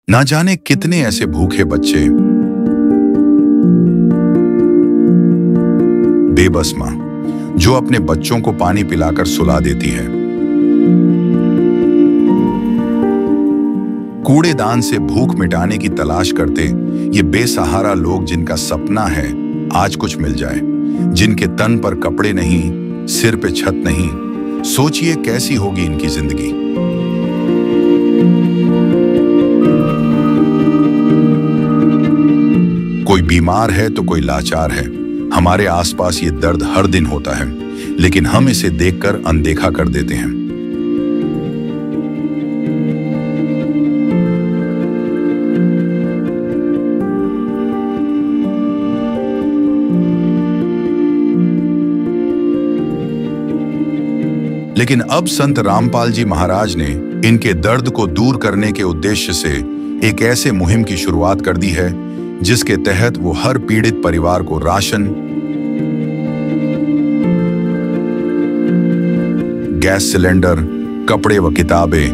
ना जाने कितने ऐसे भूखे बच्चे, बेबस माँ जो अपने बच्चों को पानी पिलाकर सुला देती है। कूड़ेदान से भूख मिटाने की तलाश करते ये बेसहारा लोग जिनका सपना है आज कुछ मिल जाए, जिनके तन पर कपड़े नहीं, सिर पे छत नहीं, सोचिए कैसी होगी इनकी जिंदगी। कोई बीमार है तो कोई लाचार है। हमारे आसपास ये दर्द हर दिन होता है, लेकिन हम इसे देखकर अनदेखा कर देते हैं। लेकिन अब संत रामपाल जी महाराज ने इनके दर्द को दूर करने के उद्देश्य से एक ऐसे मुहिम की शुरुआत कर दी है जिसके तहत वो हर पीड़ित परिवार को राशन, गैस सिलेंडर, कपड़े व किताबें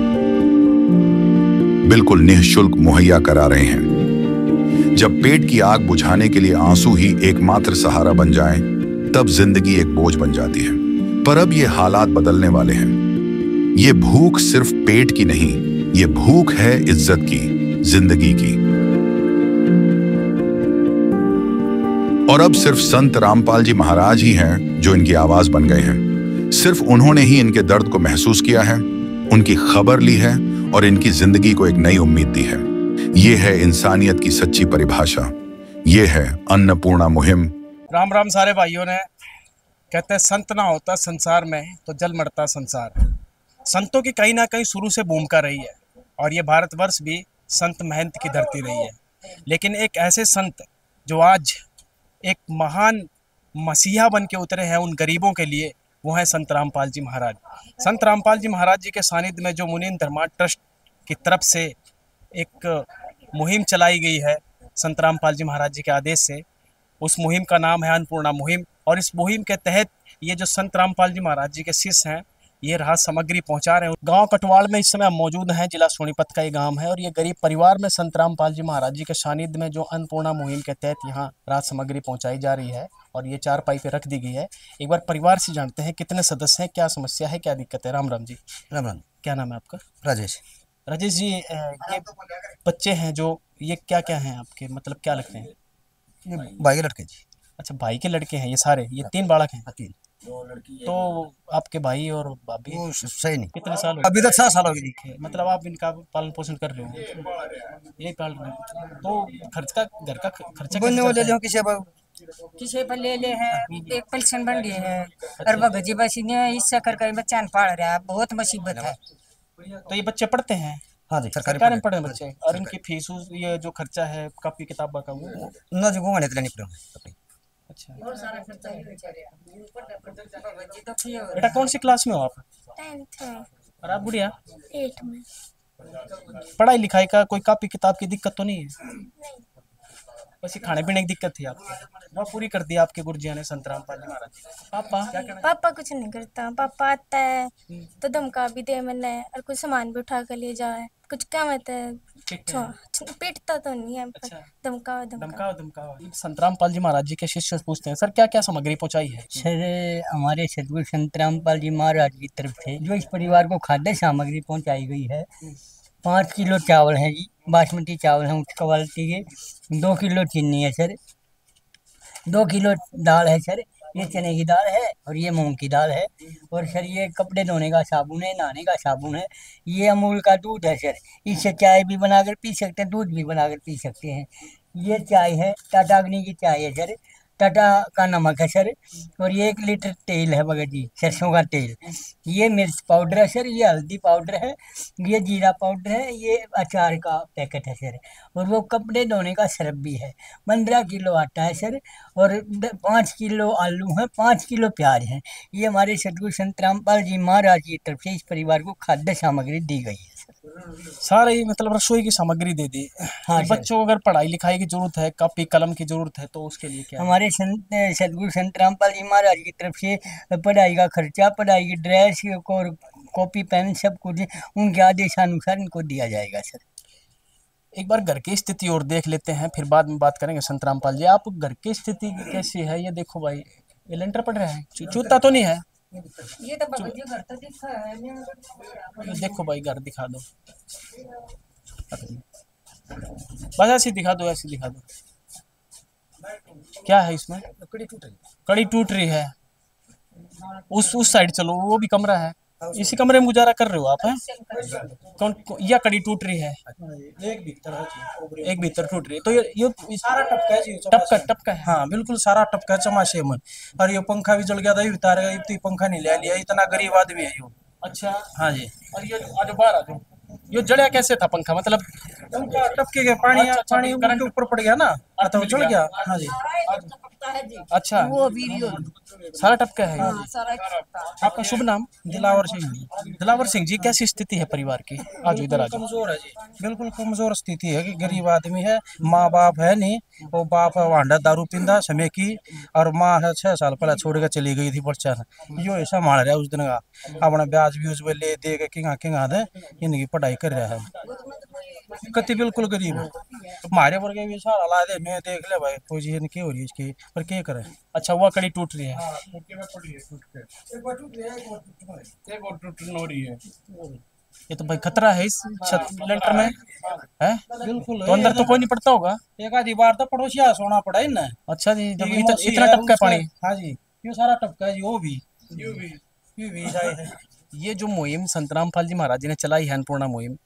बिल्कुल निःशुल्क मुहैया करा रहे हैं। जब पेट की आग बुझाने के लिए आंसू ही एकमात्र सहारा बन जाएं, तब जिंदगी एक बोझ बन जाती है। पर अब ये हालात बदलने वाले हैं। ये भूख सिर्फ पेट की नहीं, ये भूख है इज्जत की, जिंदगी की। और अब सिर्फ संत रामपाल जी महाराज ही हैं जो इनकी आवाज बन गए हैं। सिर्फ उन्होंने ही इनके दर्द को महसूस किया है, उनकी खबर ली है और इनकी जिंदगी को एक नई उम्मीद दी है। ये है इंसानियत की सच्ची परिभाषा। ये है अन्नपूर्णा मुहिम। राम राम सारे भाइयों ने। कहते हैं संत ना होता संसार में तो जल मरता संसार। संतों की कहीं ना कहीं शुरू से भूमिका रही है और ये भारतवर्ष भी संत महंत की धरती रही है। लेकिन एक ऐसे संत जो आज एक महान मसीहा बन के उतरे हैं उन गरीबों के लिए, वो है संत रामपाल जी महाराज। संत रामपाल जी महाराज जी के सानिध्य में जो मुनीन धर्मा ट्रस्ट की तरफ से एक मुहिम चलाई गई है संत रामपाल जी महाराज जी के आदेश से, उस मुहिम का नाम है अन्नपूर्णा मुहिम। और इस मुहिम के तहत ये जो संत रामपाल जी महाराज जी के शिष्य हैं ये राहत सामग्री पहुंचा रहे हैं। गांव कटवाड़ में इस समय हम मौजूद हैं, जिला सोनीपत का ये गांव है और ये गरीब परिवार में संत रामपाल जी महाराज जी के सानिध्य में जो अन्नपूर्णा मुहिम के तहत यहाँ राहत सामग्री पहुंचाई जा रही है और ये 4 पाई पे रख दी गई है। एक बार परिवार से जानते हैं कितने सदस्य हैं, क्या समस्या है, क्या दिक्कत है। राम राम जी। राम राम। क्या नाम है आपका? राजेश। राजेश जी, ये बच्चे हैं जो ये क्या क्या हैं आपके, मतलब क्या लगते हैं? ये भाई के लड़के जी। अच्छा, भाई के लड़के हैं ये सारे, ये 3 बालक हैं? 3। तो आपके भाई और भाभी वो सही नहीं। कितने साल हो अभी तक 7 साल हो गए। गए? मतलब आप इनका पालन पोषण कर रहे हो, यही पाल रहे हो, तो खर्च का, घर का खर्चा बनने कैसे वाले चलता है? किसी पर ले ले है, एक पेंशन बन गई है और वह गजी बसी ने हिस्सा कर बच्चा पढ़ रहा है, बहुत मुसीबत है। तो ये बच्चे पढ़ते हैं? हाँ जी, सरकारी में पढ़े बच्चे। और इनकी फीस, ये जो खर्चा है कॉपी किताब का, वो ना जो घूमने के लिए नहीं पड़े। अच्छा। बहुत सारा खर्चा बेटा कौन सी क्लास में हो आप? 10th में। और आप गुड़िया? 8 में। पढ़ाई लिखाई का कोई कॉपी किताब की दिक्कत तो नहीं है? बस ये खाने पीने की दिक्कत थी आपको, वो पूरी कर दी आपके गुरुजिया ने, संत रामपाल जी महाराज। पापा क्या कहना? पापा कुछ नहीं करता। पापा आता है तो धमका भी दे मैंने और कुछ सामान भी उठा कर ले जाए, कुछ क्या होता है, पीटता तो नहीं है पर अच्छा। धमकाओ। धमकाओ। संत रामपाल जी महाराज जी के शिष्य पूछते हैं, सर क्या क्या सामग्री पहुंचाई है? सर हमारे सदगुरु संत रामपाल जी महाराज की तरफ से जो इस परिवार को खाद्य सामग्री पहुंचाई गई है, 5 किलो चावल है जी, बासमती चावल है उच्च क्वालिटी के। 2 किलो चीनी है सर, 2 किलो दाल है सर, ये चने की दाल है और ये मूंग की दाल है। और सर ये कपड़े धोने का साबुन है, नहाने का साबुन है। ये अमूल का दूध है सर, इससे चाय भी बनाकर पी सकते हैं, दूध भी बनाकर पी सकते हैं। ये चाय है, टाटा अग्नि की चाय है सर, टाटा का नमक है सर। और ये 1 लीटर तेल है भगत जी, सरसों का तेल। ये मिर्च पाउडर है सर, ये हल्दी पाउडर है, ये जीरा पाउडर है, ये अचार का पैकेट है सर। और वो कपड़े धोने का सरफ भी है। 15 किलो आटा है सर और 5 किलो आलू है, 5 किलो प्याज है। ये हमारे सदगुरु संत रामपाल जी महाराज की तरफ से इस परिवार को खाद्य सामग्री दी गई है। सारे ही मतलब रसोई की सामग्री दे दी। हाँ बच्चों को अगर पढ़ाई लिखाई की जरूरत है, कॉपी कलम की जरूरत है, तो उसके लिए क्या है? हमारे सदगुरु संत रामपाल जी महाराज की तरफ से पढ़ाई का खर्चा, पढ़ाई की ड्रेस और कॉपी पेन सब कुछ उनके आदेशानुसार इनको दिया जाएगा सर। एक बार घर की स्थिति और देख लेते हैं, फिर बाद में बात करेंगे। संत रामपाल जी, आप घर की स्थिति कैसी है? ये देखो भाई, ये लेंटर पड़ रहा है, चूता तो नहीं है? ये तो बाबा जी घर तो दिखा है। ये देखो भाई, घर दिखा दो, बस ऐसे दिखा दो, ऐसे दिखा दो। क्या है इसमें? कड़ी टूट रही है। उस साइड चलो, वो भी कमरा है, इसी कमरे में गुजारा कर रहे हो आप? हैं या कड़ी टूट रही है? एक भीतर टूट रही है, तो ये सारा टपका है जी, टपका है। हाँ बिल्कुल सारा टपका चमाशे में। और ये पंखा भी जल गया था, ये उतार गया, तो पंखा नहीं ले लिया, इतना गरीब आदमी है ये। अच्छा, हाँ जी। और ये आज बाहर आ जाओ, ये जड़ा कैसे था पंखा? मतलब पंखा टपके गया, पानी पानी करंट ऊपर पड़ गया ना, तो जल गया। हाँ जी। अच्छा, वो सारा टपका है। आपका शुभ नाम? दिलावर सिंह। दिलावर सिंह जी, कैसी स्थिति है परिवार की? आज इधर आ जाओ। कमजोर है जी, बिल्कुल कमजोर स्थिति है कि गरीब आदमी है, माँ बाप है नहीं, वो बाप वांडा दारू पींदा समय की, और माँ है 6 साल पहले छोड़ के चली गई थी बच्चा ने, यो ऐसा मार रहा है उस दिन का, अपना ब्याज भी उसमें ले दे के किंगा दे इनकी पढ़ाई कर रहा है। कति बिल्कुल गरीब है, हमारे वर्गे भी सारा ला दे, मैं देख ले भाई पोजीशन क्या हो रही है इसकी, पर क्या करे। अच्छा, वो कड़ी टूट रही है। ये तो भाई खतरा है इस छत लेंटर में है। बिल्कुल, तो अंदर तो कोई नहीं पड़ता होगा? एक आधी बार तो पड़ोसिया सोना पड़ा है ना। अच्छा जी, जब ये इतना टपका पानी। हाँ जी, ये सारा टपका है जी, वो भी ये भी है। ये जो मुहिम संत रामपाल जी महाराज जी ने चलाई है, अन्नपूर्णा मुहिम,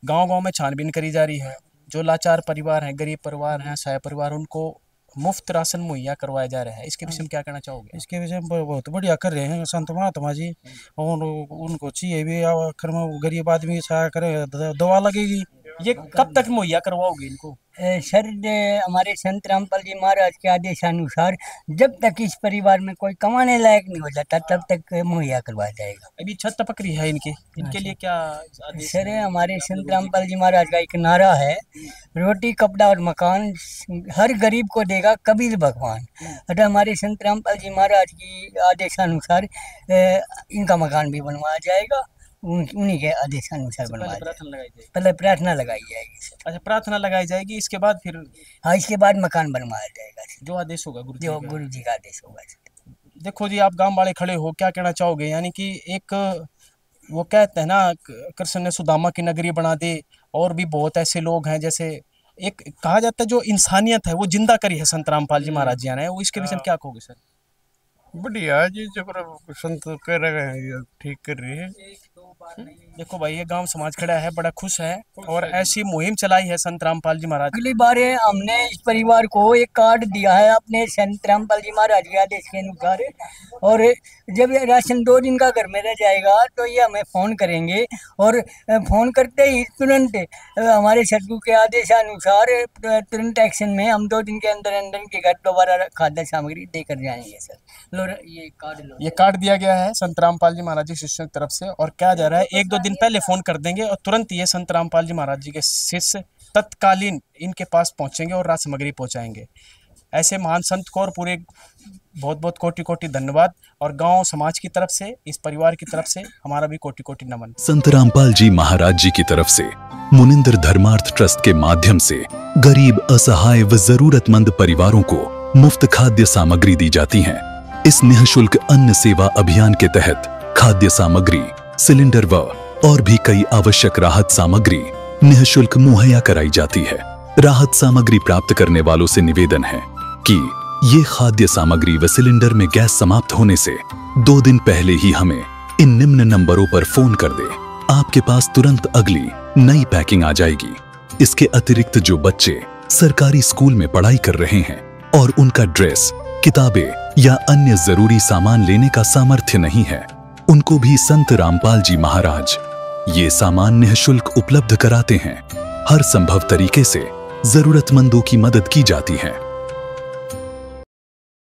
गांव-गांव में छानबीन करी जा रही है। जो लाचार परिवार हैं, गरीब परिवार हैं, सहाय परिवार, उनको मुफ्त राशन मुहैया करवाया जा रहा है। इसके विषय में क्या कहना चाहोगे? इसके विषय में बहुत बढ़िया कर रहे हैं संत महात्मा जी, और उनको चाहिए भी आखिर में गरीब आदमी की सहायता करे, दवा लगेगी। ये कब तक मुहैया करवाओगे इनको? सर, हमारे संत रामपाल जी महाराज के आदेशानुसार जब तक इस परिवार में कोई कमाने लायक नहीं हो जाता तब तक मुहैया करवाया जाएगा। अभी छत टपक रही है इनके लिए क्या आदेश? सर, हमारे संत रामपाल जी महाराज का एक नारा है, रोटी कपड़ा और मकान हर गरीब को देगा कबीर भगवान। अतः हमारे संत रामपाल जी महाराज की आदेशानुसार इनका मकान भी बनवाया जाएगा, उन्हीं के आदेशानुसार बनवाया जाएगा। पहले प्रार्थना लगाई जाएगी सर। अच्छा, प्रार्थना लगाई जाएगी, इसके बाद फिर? हाँ, इसके बाद मकान बनवाया जाएगा सर, जो आदेश होगा गुरु जी का आदेश होगा सर। देखो जी, आप गांव वाले खड़े हो, क्या कहना चाहोगे? यानी कि एक वो कहते हैं ना, कृष्ण ने सुदामा की नगरी बना दी, और भी बहुत ऐसे लोग हैं, जैसे एक कहा जाता है जो इंसानियत है वो जिंदा करी है संत रामपाल जी महाराज जी ने, वो इसके विषय में क्या कहोगे सर? बढ़िया जी, जब संत कर रहे हैं ठीक कर रही है। देखो भाई, ये गांव समाज खड़ा है, बड़ा खुश है, और ऐसी मुहिम चलाई है संत रामपाल जी महाराज। अगली बार हमने इस परिवार को एक कार्ड दिया है अपने संत रामपाल जी महाराज के आदेश के अनुसार, और जब ये राशन 2 दिन का घर में रह जाएगा तो ये हमें फ़ोन करेंगे, और फ़ोन करते ही तुरंत हमारे सदगुरु के आदेशानुसार तुरंत एक्शन में हम 2 दिन के अंदर अंदर के घर दोबारा खाद्य सामग्री देकर जाएंगे सर। ये कार्ड दिया गया है संत रामपाल जी महाराज जी शिष्यों की तरफ से, और क्या जा रहा है, 1-2 दिन पहले फोन कर देंगे और तुरंत ये संत रामपाल जी महाराज जी के शिष्य तत्कालीन इनके पास पहुंचेंगे और राज सामग्री पहुंचाएंगे। ऐसे महान संत को और पूरे बहुत बहुत कोटि धन्यवाद, और गांव समाज की तरफ से, इस परिवार की तरफ से हमारा भी कोटि नमन। संत रामपाल जी महाराज जी की तरफ से मुनिंदर धर्मार्थ ट्रस्ट के माध्यम से गरीब, असहाय व जरूरतमंद परिवारों को मुफ्त खाद्य सामग्री दी जाती है। इस निःशुल्क अन्न सेवा अभियान के तहत खाद्य सामग्री, सिलेंडर और भी कई आवश्यक राहत सामग्री निःशुल्क मुहैया कराई जाती है। राहत सामग्री प्राप्त करने वालों से निवेदन है कि ये खाद्य सामग्री व सिलेंडर में गैस समाप्त होने से 2 दिन पहले ही हमें इन निम्न नंबरों पर फोन कर दे। आपके पास तुरंत अगली नई पैकिंग आ जाएगी। इसके अतिरिक्त जो बच्चे सरकारी स्कूल में पढ़ाई कर रहे हैं और उनका ड्रेस, किताबें या अन्य जरूरी सामान लेने का सामर्थ्य नहीं है, उनको भी संत रामपाल जी महाराज ये सामान निःशुल्क उपलब्ध कराते हैं। हर संभव तरीके से जरूरतमंदों की मदद की जाती है।